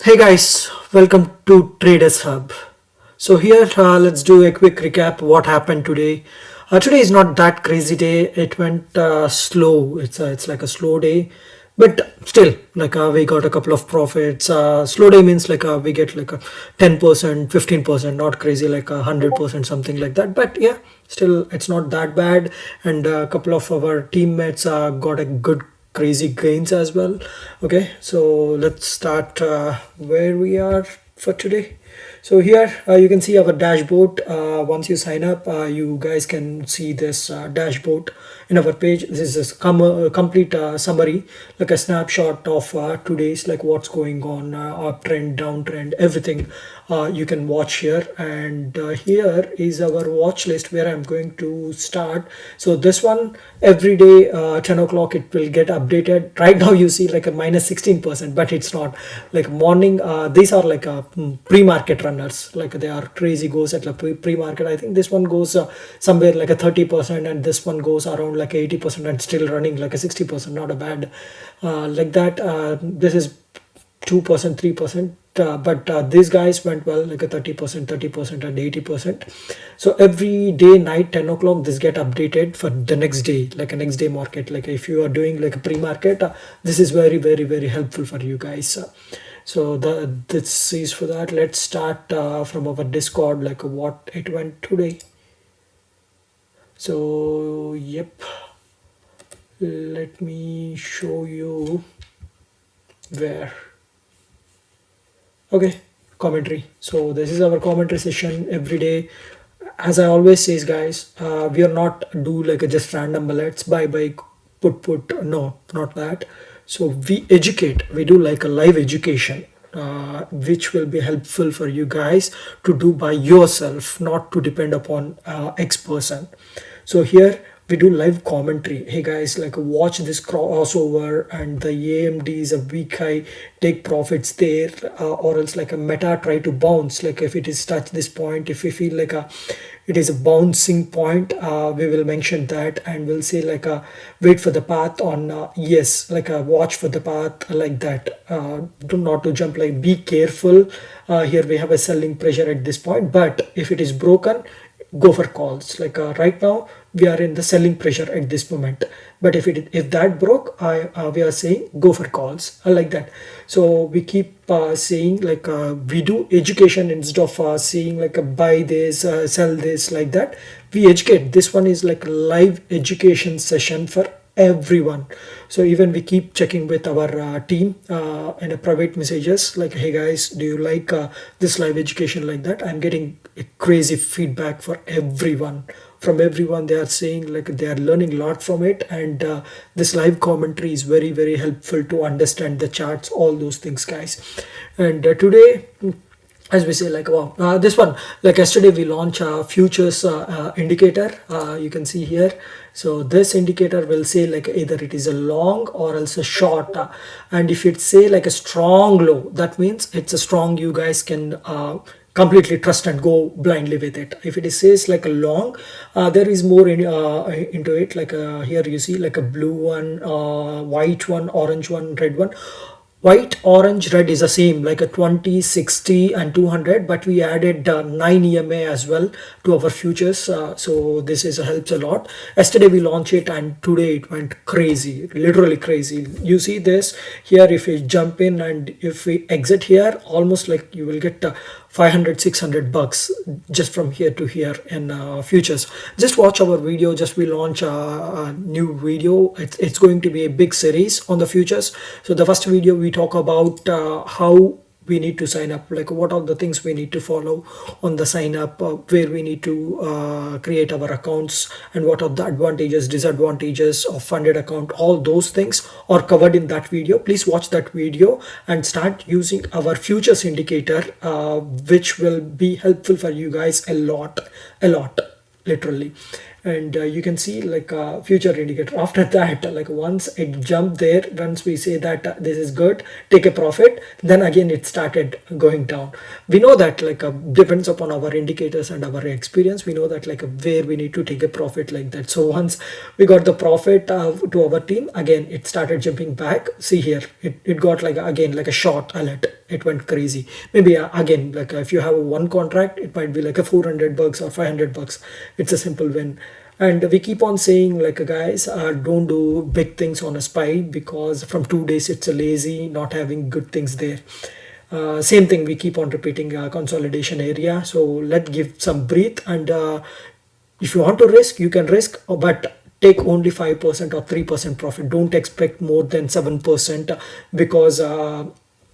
Hey guys, welcome to TradersHub. So here, let's do a quick recap what happened today. Today is not that crazy day. It went slow. It's like a slow day, but still, we got a couple of profits. Slow day means we get like a 10%, 15%, not crazy like 100% something like that. But yeah, still it's not that bad. And a couple of our teammates got a good crazy gains as well. Okay, so let's start where we are for today. So here you can see our dashboard. Once you sign up, you guys can see this dashboard in our page. This is a complete summary, like a snapshot of today's, like what's going on, uptrend, downtrend, everything you can watch here. And here is our watch list where I'm going to start. So this one every day 10 o'clock it will get updated. Right now you see like a minus 16%, but it's not like morning. These are like pre-market runners, like they are crazy goes at like pre-market. I think this one goes somewhere like a 30%, and this one goes around like 80% and still running like a 60%. Not a bad like that. This is 2%, 3%, but these guys went well, like a 30%, 30%, and 80%. So every day night 10 o'clock this get updated for the next day, like a next day market. Like if you are doing like a pre-market, this is very, very, very helpful for you guys. So this is for that. Let's start from our Discord, like what it went today. So yep, let me show you where. Okay, commentary. So this is our commentary session every day. As I always says, guys, we are not do like a just random bullets buy put. No, not that. So we educate. We do like a live education, which will be helpful for you guys to do by yourself, not to depend upon X person. So here we do live commentary. Hey guys, like watch this crossover, and the AMD is a weak high, take profits there, or else like a meta try to bounce. Like if it is touch this point, if we feel like it is a bouncing point, we will mention that, and we'll say like wait for the path on yes, like watch for the path, like that. Do not to jump, like be careful. Here we have a selling pressure at this point, but if it is broken, go for calls. Like right now we are in the selling pressure at this moment, but if that broke, we are saying go for calls. I like that. So we keep saying like we do education instead of saying like buy this, sell this, like that. We educate. This one is like a live education session for everyone. So even we keep checking with our team in a private messages, like hey guys, do you like this live education, like that. I'm getting a crazy feedback for everyone. From everyone, they are saying like they are learning a lot from it, and this live commentary is very, very helpful to understand the charts, all those things, guys. And today, as we say, like wow, this one, like yesterday we launched a futures indicator. You can see here. So this indicator will say like either it is a long or else a short, and if it say like a strong low, that means it's a strong. You guys can completely trust and go blindly with it. If it says like a long, there is more into it. Like here you see like a blue one, white one, orange one, red one. White, orange, red is the same, like a 20, 60, and 200, but we added 9 EMA as well to our futures. So this is helps a lot. Yesterday we launched it, and today it went crazy, literally crazy. You see this here, if we jump in and if we exit here, almost like you will get 500, 600 bucks just from here to here in futures. Just watch our video. Just we launch a new video. It's going to be a big series on the futures. So the first video we talk about how we need to sign up, like what are the things we need to follow on the sign up, where we need to create our accounts, and what are the advantages, disadvantages of funded account. All those things are covered in that video. Please watch that video and start using our futures indicator, which will be helpful for you guys a lot, literally. And you can see like a future indicator. After that, like once it jumped there, once we say that this is good, take a profit, then again it started going down. We know that like depends upon our indicators and our experience. We know that like where we need to take a profit, like that. So once we got the profit to our team, again it started jumping back. See here, it got like again like a short alert. it went crazy. Maybe again, like if you have one contract, it might be like a $400 or $500. It's a simple win. And we keep on saying, like, guys, don't do big things on a SPY, because from 2 days it's a lazy, not having good things there. Same thing, we keep on repeating, consolidation area. So let's give some breathe, and if you want to risk, you can risk, but take only 5% or 3% profit. Don't expect more than 7%, because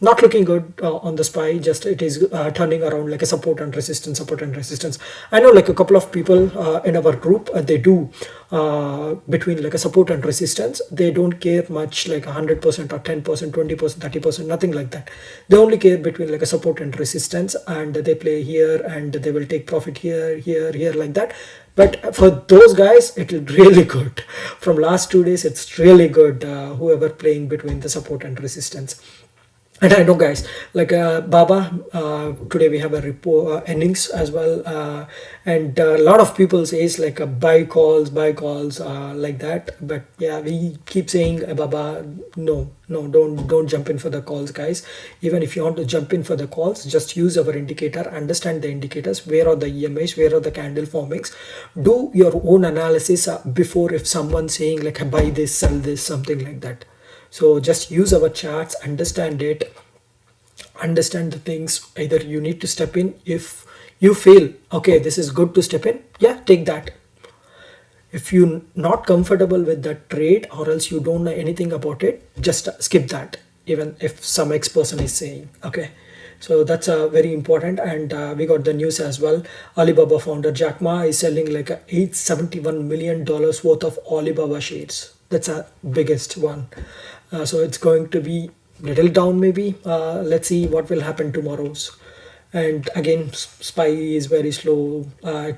not looking good on the SPY. Just it is turning around like a support and resistance, support and resistance. I know like a couple of people in our group, they do between like a support and resistance. They don't care much like 100% or 10%, 20%, 30%, nothing like that. They only care between like a support and resistance, and they play here and they will take profit here, here, here, like that. But for those guys, it is really good. From last 2 days, it's really good. Whoever playing between the support and resistance. And I know, guys, like Baba, today we have a report earnings as well, and a lot of people says like buy calls, like that. But yeah, we keep saying, Baba, no, don't jump in for the calls, guys. Even if you want to jump in for the calls, just use our indicator, understand the indicators, where are the EMAs, where are the candle formings, do your own analysis before, if someone's saying like buy this, sell this, something like that. So just use our charts, understand it, understand the things. Either you need to step in if you feel, okay, this is good to step in, yeah, take that. If you're not comfortable with that trade, or else you don't know anything about it, just skip that, even if some X person is saying, okay. So that's very important. And we got the news as well. Alibaba founder Jack Ma is selling like a $871 million worth of Alibaba shares. That's a biggest one. So it's going to be little down maybe. Let's see what will happen tomorrow's. And again, SPY is very slow,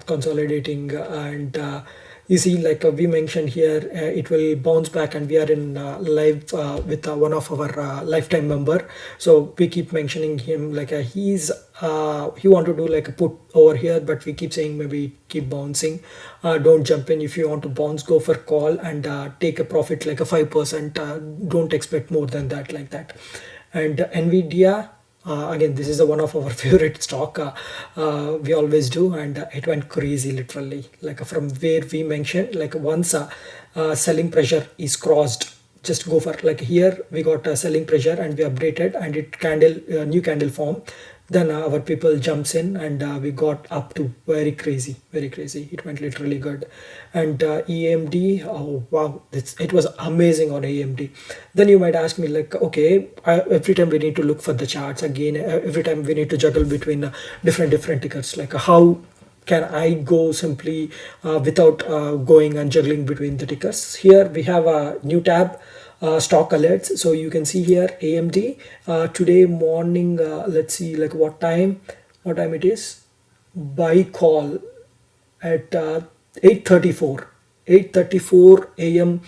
consolidating, and you see, like we mentioned here, it will bounce back, and we are in live with one of our lifetime member. So we keep mentioning him, like he want to do like a put over here, but we keep saying maybe keep bouncing. Don't jump in. If you want to bounce, go for call and take a profit like a 5%. Don't expect more than that, like that. And Nvidia, again, this is one of our favorite stock. We always do, and it went crazy literally. Like from where we mentioned, like once selling pressure is crossed, just go for, like here we got a selling pressure and we updated, and it new candle form. Then our people jumps in, and we got up to very crazy, very crazy. It went literally good. And AMD, oh wow, it was amazing on AMD. Then you might ask me like, okay, every time we need to look for the charts again. Every time we need to juggle between different tickets. Like how can I go simply without going and juggling between the tickers? Here we have a new tab. Stock alerts. So you can see here AMD today morning. Let's see like what time it is. Buy call at 8:34 a.m.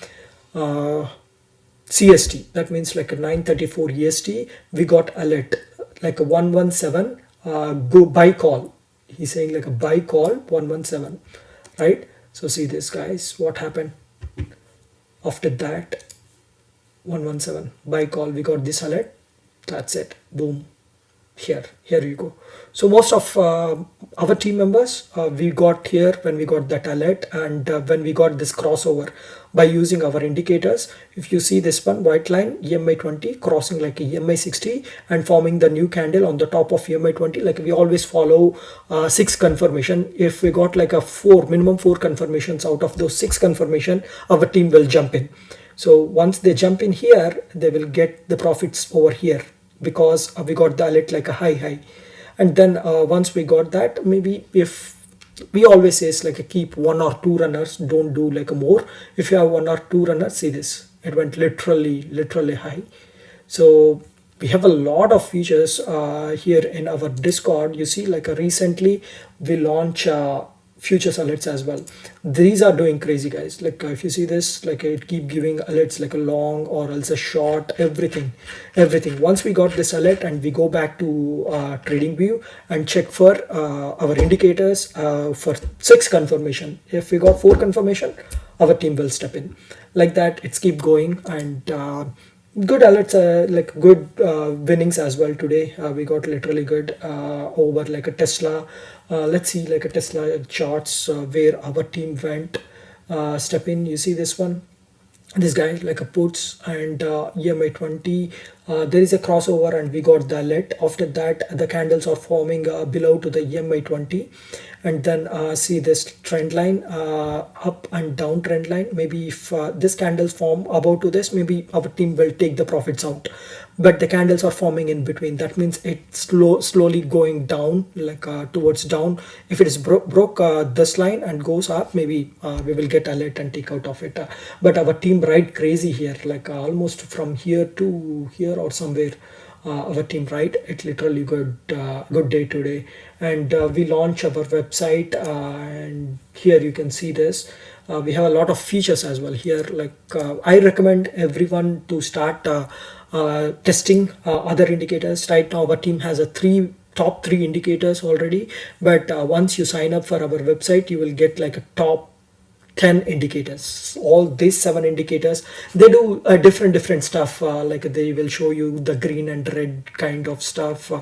CST. That means like a 9:34 EST. We got alert like a 117 go buy call. He's saying like a buy call 117, right? So see this, guys, what happened after that. 117 buy call, we got this alert. That's it, boom. Here you go. So most of our team members, we got here when we got that alert, and when we got this crossover by using our indicators. If you see this one, white line EMA 20 crossing like a EMA 60 and forming the new candle on the top of EMA 20, like we always follow 6 confirmation. If we got like a minimum 4 confirmations, out of those 6 confirmation, our team will jump in. So once they jump in here, they will get the profits over here, because we got the alert like a high. And then once we got that, maybe if we always say like a keep 1 or 2 runners, don't do like a more. If you have 1 or 2 runners, see this, it went literally high. So we have a lot of features here in our Discord. You see, like recently we launch futures alerts as well. These are doing crazy, guys. Like if you see this, like it keep giving alerts like a long or else a short, everything. Once we got this alert, and we go back to trading view and check for our indicators for 6 confirmation. If we got 4 confirmation, our team will step in, like that. It's keep going. And Good alerts, like good winnings as well today. We got literally good over like a Tesla. Let's see like a Tesla charts where our team went. Step in, you see this one, this guy like a puts and EMA 20. There is a crossover and we got the alert. After that the candles are forming below to the EMA 20, and then see this trend line, up and down trend line. Maybe if this candles form above to this, maybe our team will take the profits out, but the candles are forming in between. That means it's slowly going down, like towards down. If it is broke this line and goes up, maybe we will get alert and take out of it. But our team ride crazy here, like almost from here to here or somewhere. Our team, right? It's literally good day today. And we launch our website, and here you can see this. We have a lot of features as well here. Like I recommend everyone to start testing other indicators. Right now our team has a top three indicators already, but once you sign up for our website, you will get like a top 10 indicators. All these 7 indicators, they do different stuff. Like they will show you the green and red kind of stuff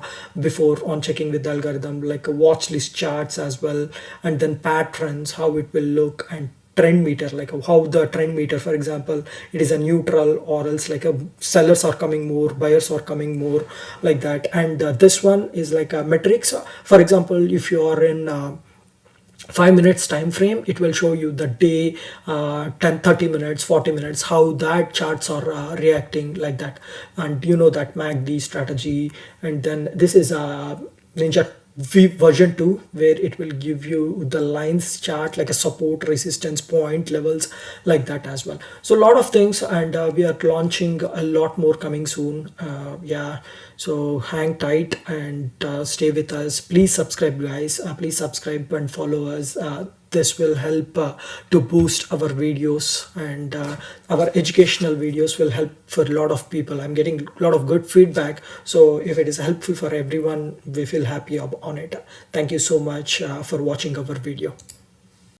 before on checking with the algorithm, like a watch list charts as well, and then patterns, how it will look, and trend meter, like how the trend meter, for example, it is a neutral or else like a sellers are coming more, buyers are coming more, like that. And this one is like a metrics. For example, if you are in 5 minutes time frame, it will show you the day, 10 30 minutes, 40 minutes, how that charts are reacting, like that. And you know that MACD strategy. And then this is a Ninja version 2, where it will give you the lines chart, like a support, resistance point, levels, like that as well. So a lot of things, and we are launching a lot more coming soon. Yeah, so hang tight and stay with us. Please subscribe, guys. Please subscribe and follow us. This will help to boost our videos, and our educational videos will help for a lot of people. I'm getting a lot of good feedback, so if it is helpful for everyone, we feel happy on it. Thank you so much for watching our video.